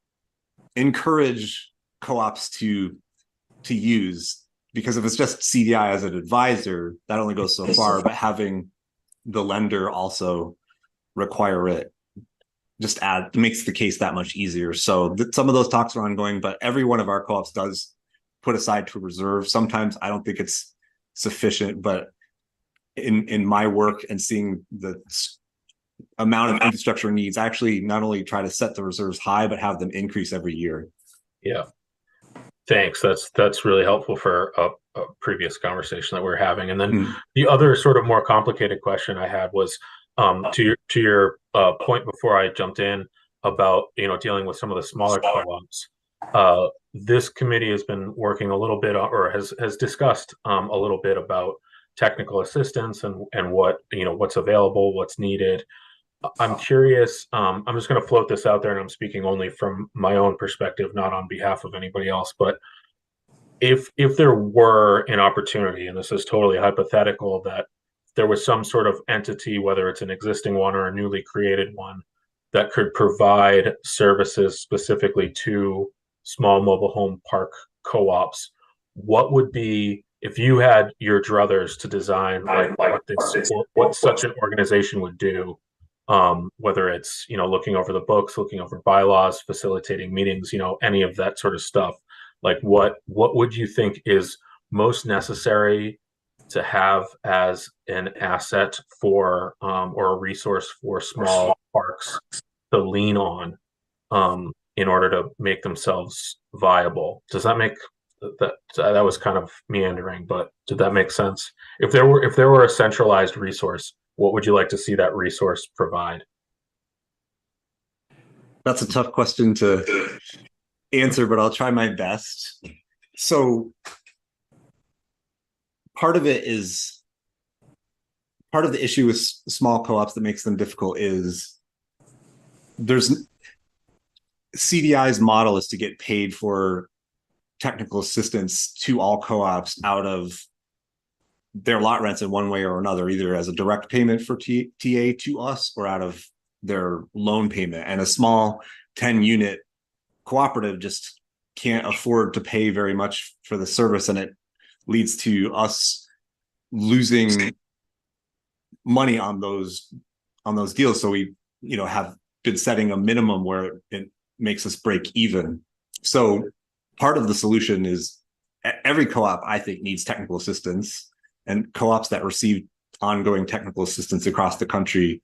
encourage co-ops to use. Because if it's just CDI as an advisor, that only goes so far, but having the lender also require it just makes the case that much easier. So some of those talks are ongoing, but every one of our co-ops does put aside to reserve. Sometimes I don't think it's sufficient, but in my work and seeing the amount of infrastructure needs, I actually not only try to set the reserves high, but have them increase every year. Yeah. Thanks. That's really helpful for a previous conversation that we were having. And then the other sort of more complicated question I had was to your point before I jumped in about dealing with some of the smaller co-ops. This committee has been working a little bit or has discussed a little bit about technical assistance and what what's available, what's needed. I'm curious. I'm just going to float this out there, and I'm speaking only from my own perspective, not on behalf of anybody else. But if there were an opportunity, and this is totally hypothetical, that there was some sort of entity, whether it's an existing one or a newly created one, that could provide services specifically to small mobile home park co-ops, what would be, if you had your druthers to design what such an organization would do? Whether it's looking over the books, looking over bylaws, facilitating meetings, any of that sort of stuff. Like what would you think is most necessary to have as an asset for or a resource for small parks to lean on in order to make themselves viable? Does that make that was kind of meandering, but did that make sense? If there were a centralized resource, what would you like to see that resource provide? That's a tough question to answer, but I'll try my best. So part of the issue with small co-ops that makes them difficult is CDI's model is to get paid for technical assistance to all co-ops out of their lot rents in one way or another, either as a direct payment for TA to us or out of their loan payment. And a small 10-unit cooperative just can't afford to pay very much for the service, and it leads to us losing money on those deals. So we have been setting a minimum where it makes us break even. So part of the solution is every co-op, I think, needs technical assistance, and co-ops that receive ongoing technical assistance across the country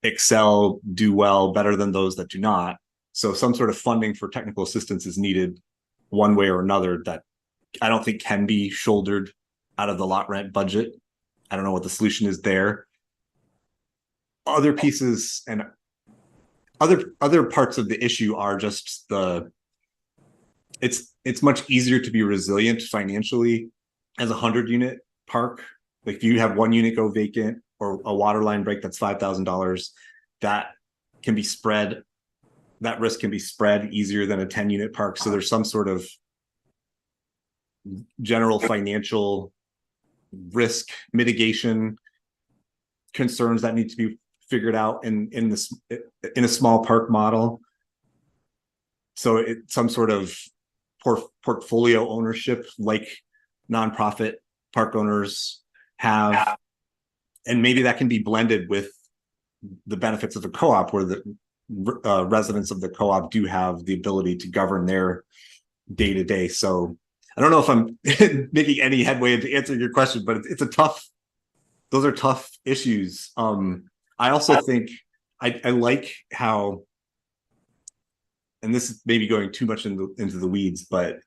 excel, do well, better than those that do not. So some sort of funding for technical assistance is needed one way or another that I don't think can be shouldered out of the lot rent budget. I don't know what the solution is there. Other pieces and other parts of the issue are just it's much easier to be resilient financially as a 100-unit park. Like if you have one unit go vacant or a water line break, that's $5,000. That can be spread. That risk can be spread easier than a 10-unit park. So there's some sort of general financial risk mitigation concerns that need to be figured out in a small park model. So some sort of portfolio ownership like nonprofit park owners have, and maybe that can be blended with the benefits of a co-op, where the residents of the co-op do have the ability to govern their day-to-day. So I don't know if I'm making any headway into answering your question, but those are tough issues. I also think I like how, and this is maybe going too much into the weeds, but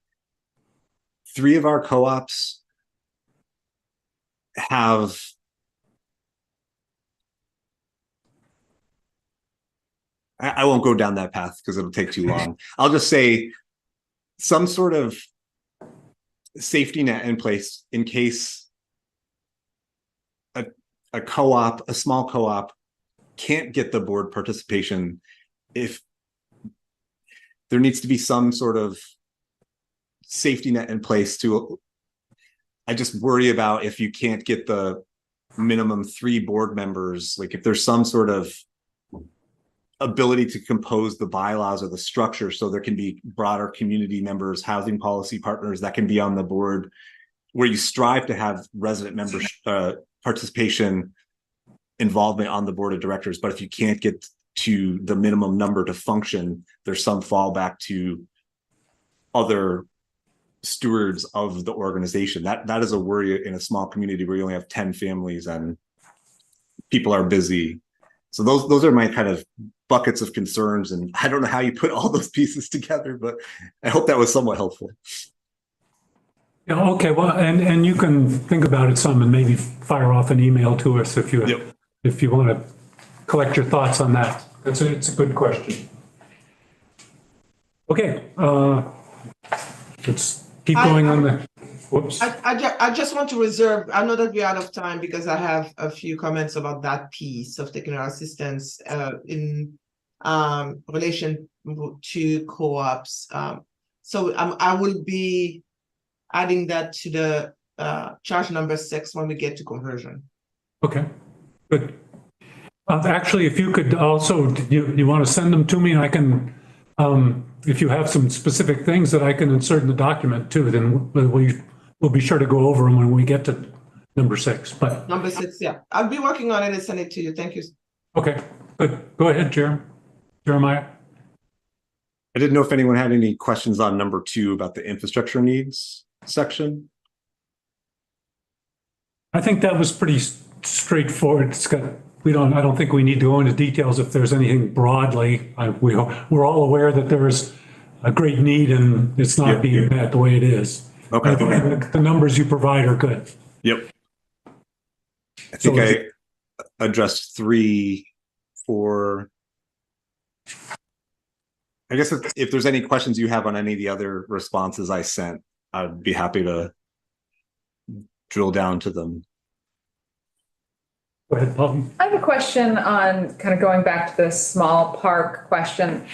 3 of our co-ops have I won't go down that path because it'll take too long. I'll just say some sort of safety net in place in case a co-op, a small co-op, can't get the board participation, if there needs to be some sort of safety net in place to, I just worry about if you can't get the minimum 3 board members, like if there's some sort of ability to compose the bylaws or the structure so there can be broader community members, housing policy partners that can be on the board, where you strive to have resident members participation, involvement on the board of directors. But if you can't get to the minimum number to function, there's some fallback to other stewards of the organization. That is a worry in a small community where you only have 10 families and people are busy. So those are my kind of buckets of concerns, and I don't know how you put all those pieces together, but I hope that was somewhat helpful. Yeah, okay, well, and you can think about it some and maybe fire off an email to us if you want to collect your thoughts on that. It's a good question. Okay, let's keep going on the, whoops. I just want to reserve, I know that we're out of time because I have a few comments about that piece of technical assistance in relation to co-ops. So I will be adding that to the charge number 6 when we get to conversion. Okay, good. Actually, if you could also, you want to send them to me, and I can, if you have some specific things that I can insert in the document too, then we'll be sure to go over them when we get to number 6. But number 6, yeah, I'll be working on it and send it to you. Thank you. Okay, good. Go ahead, Jeremiah. I didn't know if anyone had any questions on number 2 about the infrastructure needs section. I think that was pretty straightforward. I don't think we need to go into details if there's anything broadly. We're all aware that there's a great need and it's not being met the way it is. Okay. I think the numbers you provide are good. Yep. I think I addressed 3, 4. I guess if there's any questions you have on any of the other responses I sent, I'd be happy to drill down to them. Go ahead, Paul. I have a question on kind of going back to the small park question.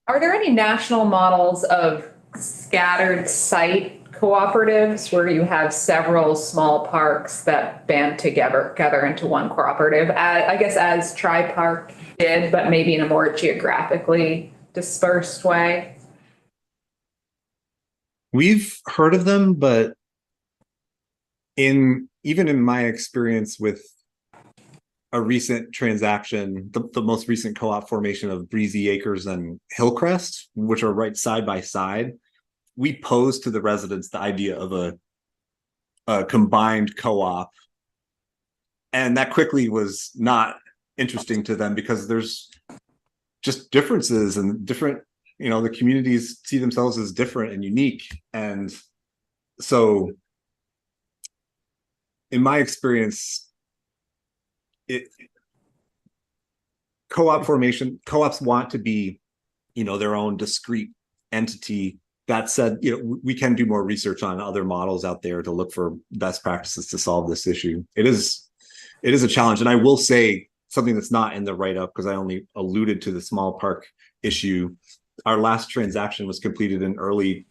Are there any national models of scattered site cooperatives where you have several small parks that band together into one cooperative? I guess as Tri-Park did, but maybe in a more geographically dispersed way. We've heard of them, but even in my experience with a recent transaction, the most recent co-op formation of Breezy Acres and Hillcrest, which are right side by side, we posed to the residents the idea of a combined co-op, and that quickly was not interesting to them because there's just differences and different, the communities see themselves as different and unique. And so in my experience, co-op formation, co-ops want to be, their own discrete entity. That said, we can do more research on other models out there to look for best practices to solve this issue. It is a challenge. And I will say something that's not in the write-up, because I only alluded to the small park issue. Our last transaction was completed in early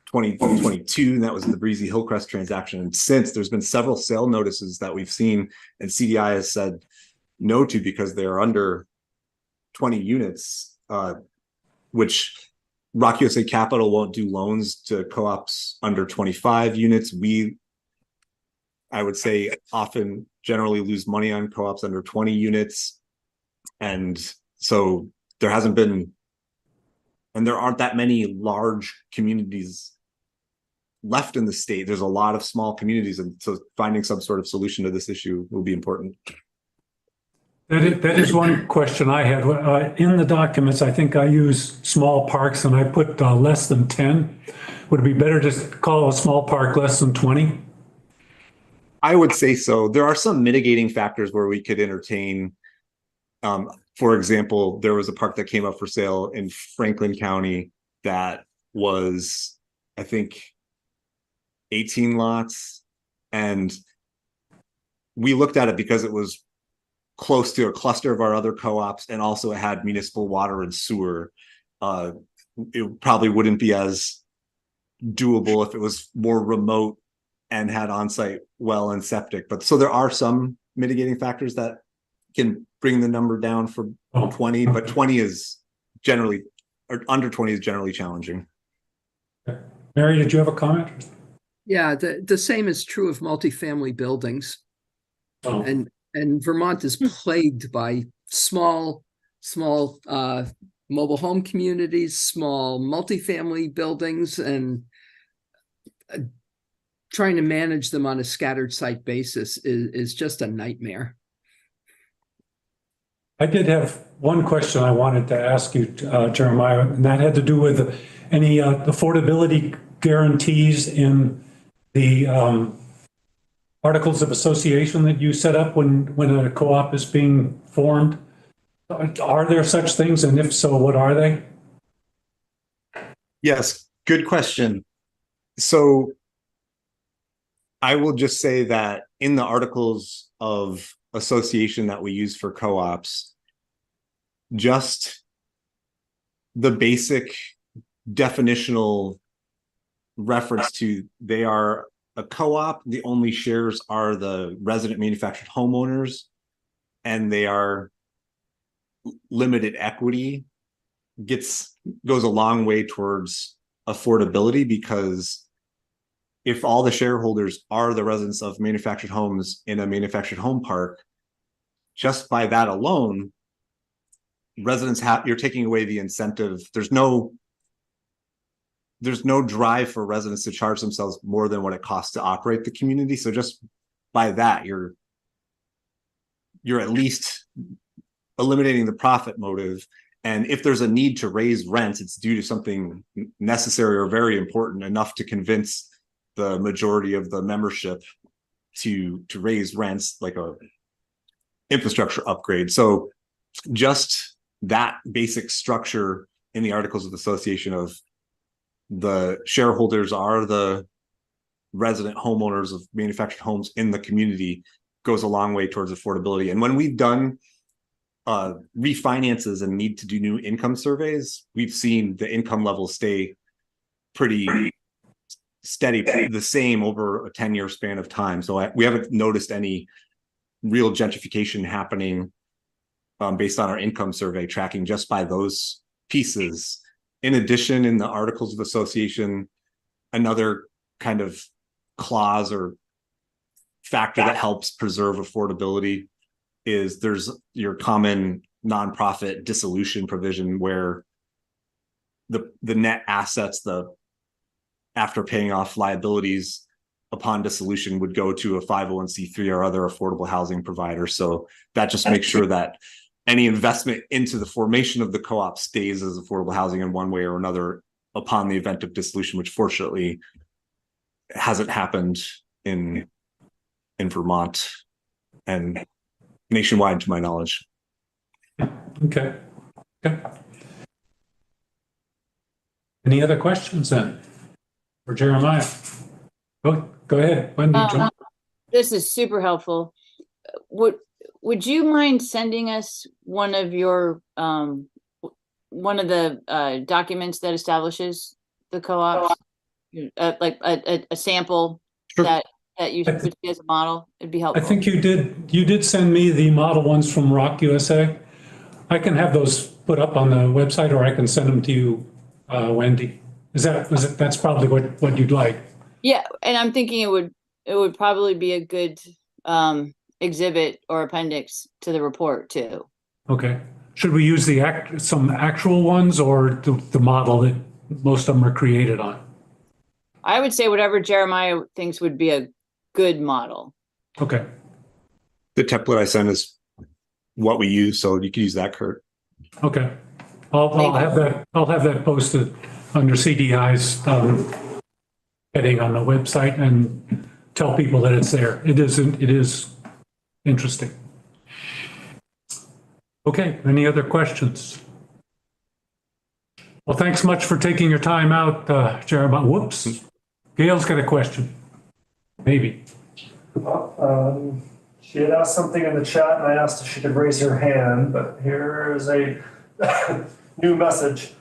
2022, and that was the Breezy Hillcrest transaction. And since, there's been several sale notices that we've seen, and CDI has said no to because they're under 20 units, which Rock USA Capital won't do loans to co-ops under 25 units. I would say, often generally lose money on co-ops under 20 units. And so there hasn't been, and there aren't that many large communities left in the state. There's a lot of small communities, and so finding some sort of solution to this issue will be important. That is one question I had. In the documents, I think I use small parks and I put less than 10. Would it be better to call a small park less than 20? I would say so. There are some mitigating factors where we could entertain. For example, there was a park that came up for sale in Franklin County that was, I think, 18 lots. And we looked at it because it was close to a cluster of our other co-ops, and also it had municipal water and sewer. It probably wouldn't be as doable if it was more remote and had on-site well and septic. But so there are some mitigating factors that can bring the number down for 20, but 20 is generally, or under 20 is generally challenging. Mary, did you have a comment? Yeah, the same is true of multifamily buildings. Oh. And Vermont is plagued by small mobile home communities, small multifamily buildings, and trying to manage them on a scattered site basis is just a nightmare. I did have one question I wanted to ask you, Jeremiah, and that had to do with any affordability guarantees in the articles of association that you set up when a co-op is being formed. Are there such things? And if so, what are they? Yes, good question. So I will just say that in the articles of association that we use for co-ops, just the basic definitional reference to they are a co-op, the only shares are the resident manufactured homeowners, and they are limited equity, goes a long way towards affordability, because if all the shareholders are the residents of manufactured homes in a manufactured home park, just by that alone, residents you're taking away the incentive. There's no drive for residents to charge themselves more than what it costs to operate the community. So just by that, you're at least eliminating the profit motive. And if there's a need to raise rents, it's due to something necessary or very important enough to convince the majority of the membership to raise rents, like a infrastructure upgrade. So just that basic structure in the Articles of Association of the shareholders are the resident homeowners of manufactured homes in the community goes a long way towards affordability. And when we've done refinances and need to do new income surveys, we've seen the income level stay pretty steady, the same over a 10-year span of time. So we haven't noticed any real gentrification happening based on our income survey tracking just by those pieces. In addition, in the Articles of Association, another kind of clause or factor that helps preserve affordability is there's your common nonprofit dissolution provision, where the net assets, after paying off liabilities upon dissolution, would go to a 501c3 or other affordable housing provider. So that just makes sure that any investment into the formation of the co-op stays as affordable housing in one way or another upon the event of dissolution, which fortunately hasn't happened in Vermont and nationwide, to my knowledge. Okay. Any other questions then for Jeremiah? Go ahead, Wendy. This is super helpful. Would you mind sending us one of your one of the documents that establishes the co-ops, like a sample? Sure. that you put as a model? It'd be helpful. I think you did send me the model ones from Rock USA. I can have those put up on the website, or I can send them to you, Wendy. That's probably what you'd like? Yeah, and I'm thinking it would probably be a good exhibit or appendix to the report too. Okay. Should we use some actual ones, or the model that most of them are created on? I would say whatever Jeremiah thinks would be a good model. Okay. The template I sent is what we use, so you can use that, Kurt. Okay. I'll have that posted under CDI's heading on the website and tell people that it's there. It is interesting. Okay, any other questions? Well, thanks much for taking your time out, Jeremiah. Whoops. Gail's got a question. Maybe. She had asked something in the chat and I asked if she could raise her hand, but here is a new message.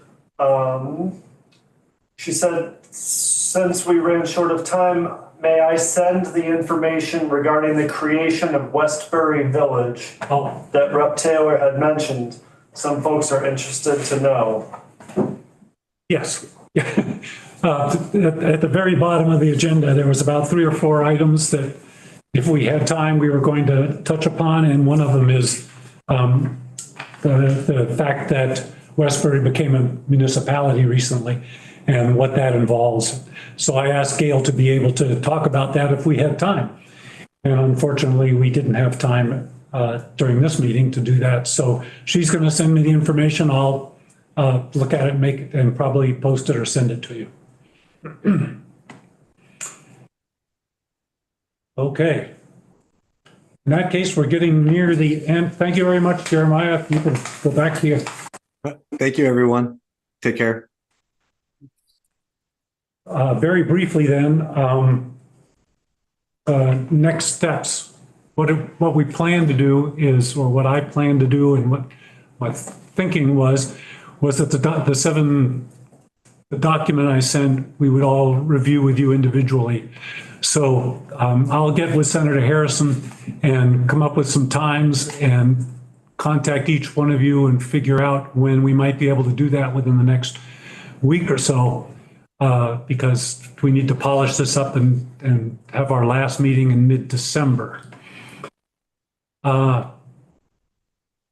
She said, since we ran short of time, may I send the information regarding the creation of Westbury Village that Rep. Taylor had mentioned? Some folks are interested to know. Yes. At the very bottom of the agenda, there was about 3 or 4 items that if we had time, we were going to touch upon, and one of them is the fact that Westbury became a municipality recently and what that involves. So I asked Gail to be able to talk about that if we had time. And unfortunately, we didn't have time during this meeting to do that. So she's going to send me the information. I'll look at it, and probably post it or send it to you. Okay. In that case, we're getting near the end. Thank you very much, Jeremiah. You can go back to you. Thank you, everyone. Take care. Very briefly then, next steps. What we plan to do is, or what I plan to do and what my thinking was that the document I sent, we would all review with you individually. So I'll get with Senator Harrison and come up with some times and contact each one of you and figure out when we might be able to do that within the next week or so, because we need to polish this up and have our last meeting in mid-December.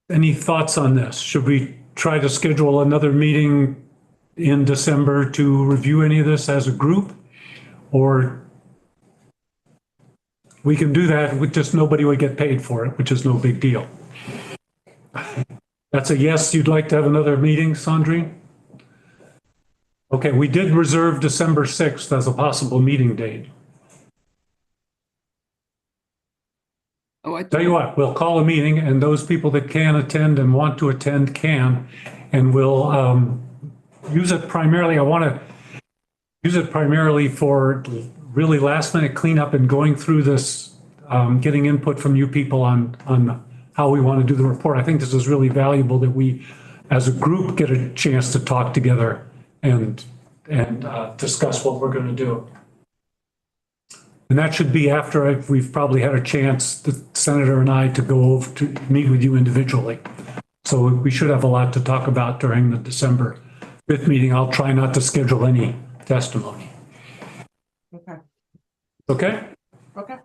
Any thoughts on this? Should we try to schedule another meeting in December to review any of this as a group? Or we can do that with just nobody would get paid for it, which is no big deal. That's a yes. You'd like to have another meeting, Sandrine? Okay, we did reserve December 6th as a possible meeting date. Tell you what, we'll call a meeting and those people that can attend and want to attend can, and we'll use it primarily. I want to use it primarily for really last minute cleanup and going through this, getting input from you people on how we want to do the report. I think this is really valuable that we as a group get a chance to talk together and discuss what we're going to do. And that should be after we've probably had a chance, the senator and I, to go over to meet with you individually. So we should have a lot to talk about during the December 5th meeting. I'll try not to schedule any testimony. Okay. Okay? Okay.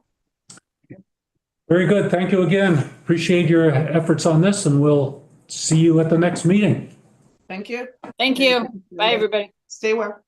Very good. Thank you again. Appreciate your efforts on this, and we'll see you at the next meeting. Thank you. Thank you. Bye, everybody. Stay well.